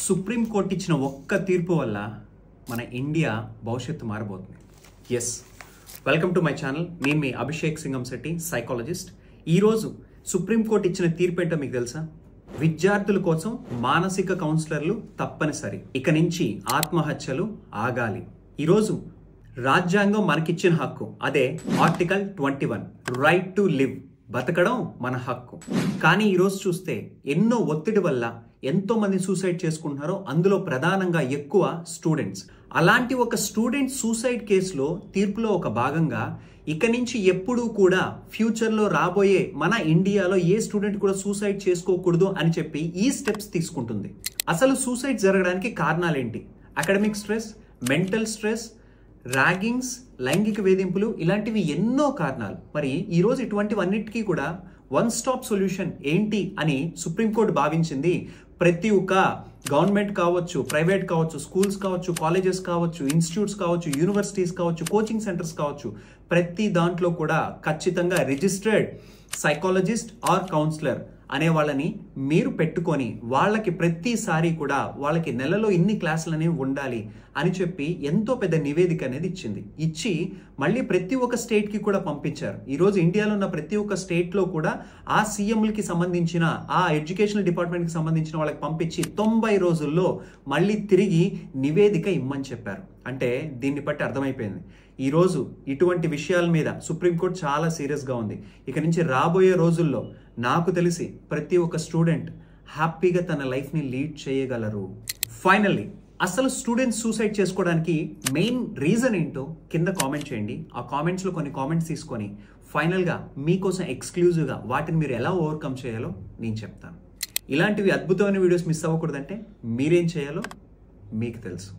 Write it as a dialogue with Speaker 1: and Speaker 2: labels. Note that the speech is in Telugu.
Speaker 1: సుప్రీం కోర్టు ఇచ్చిన ఒక్క తీర్పు వల్ల మన ఇండియా భవిష్యత్తు మారబోతుంది. Yes, welcome to my channel. నేను మీ అభిషేక్ సింగంశెట్టి, సైకాలజిస్ట్. ఈరోజు సుప్రీం కోర్టు ఇచ్చిన తీర్పు ఏంటో మీకు తెలుసా? విద్యార్థుల కోసం మానసిక కౌన్సిలర్లు తప్పనిసరి. ఇక నుంచి ఆత్మహత్యలు ఆగాలి. ఈరోజు రాజ్యాంగం మనకిచ్చిన హక్కు, అదే ఆర్టికల్ 21, రైట్ టు లివ్, బతకడం మన హక్కు. కానీ ఈరోజు చూస్తే ఎన్నో ఒత్తిడి వల్ల ఎంతో మంది సూసైడ్ చేసుకుంటున్నారో, అందులో ప్రధానంగా ఎక్కువ స్టూడెంట్స్. అలాంటి ఒక స్టూడెంట్ సూసైడ్ కేసులో తీర్పులో ఒక భాగంగా ఇక నుంచి ఎప్పుడూ కూడా ఫ్యూచర్లో రాబోయే మన ఇండియాలో ఏ స్టూడెంట్ కూడా సూసైడ్ చేసుకోకూడదు అని చెప్పి ఈ స్టెప్స్ తీసుకుంటుంది. అసలు సూసైడ్ జరగడానికి కారణాలేంటి? Academic stress, mental stress, raggings, లైంగిక వేధింపులు, ఇలాంటివి ఎన్నో కారణాలు. మరి ఈరోజు ఇటువంటివన్నిటికీ కూడా వన్ స్టాప్ సొల్యూషన్ ఏంటి అని సుప్రీంకోర్టు భావించింది. ప్రతి ఒక్క గవర్నమెంట్ కావచ్చు, ప్రైవేట్ కావచ్చు, స్కూల్స్ కావచ్చు, కాలేజెస్ కావచ్చు, ఇన్స్టిట్యూట్స్ కావచ్చు, యూనివర్సిటీస్ కావచ్చు, కోచింగ్ సెంటర్స్ కావచ్చు, ప్రతి దాంట్లో కూడా ఖచ్చితంగా రిజిస్టర్డ్ సైకాలజిస్ట్ ఆర్ కౌన్సిలర్ అనే వాళ్ళని మీరు పెట్టుకొని వాళ్ళకి ప్రతిసారి కూడా వాళ్ళకి నెలలో ఇన్ని క్లాసులు అనేవి ఉండాలి అని చెప్పి ఎంతో పెద్ద నివేదిక అనేది ఇచ్చి మళ్ళీ ప్రతి ఒక్క స్టేట్కి కూడా పంపించారు. ఈరోజు ఇండియాలో ఉన్న ప్రతి ఒక్క స్టేట్లో కూడా ఆ సీఎంలకి సంబంధించిన, ఆ ఎడ్యుకేషనల్ డిపార్ట్మెంట్కి సంబంధించిన వాళ్ళకి పంపించి 90 రోజుల్లో మళ్ళీ తిరిగి నివేదిక ఇమ్మని చెప్పారు. అంటే దీన్ని బట్టి అర్థమైపోయింది ఈరోజు ఇటువంటి విషయాల మీద సుప్రీంకోర్టు చాలా సీరియస్గా ఉంది. ఇక నుంచి రాబోయే రోజుల్లో నాకు తెలిసి ప్రతి ఒక్క స్టూడెంట్ హ్యాపీగా తన లైఫ్ని లీడ్ చేయగలరు. ఫైనల్లీ అసలు స్టూడెంట్స్ సూసైడ్ చేసుకోవడానికి మెయిన్ రీజన్ ఏంటో కింద కామెంట్ చేయండి. ఆ కామెంట్స్లో కొన్ని కామెంట్స్ తీసుకొని ఫైనల్గా మీకోసం ఎక్స్క్లూజివ్గా వాటిని మీరు ఎలా ఓవర్కమ్ చేయాలో నేను చెప్తాను. ఇలాంటివి అద్భుతమైన వీడియోస్ మిస్ అవ్వకూడదంటే మీరేం చేయాలో మీకు తెలుసు.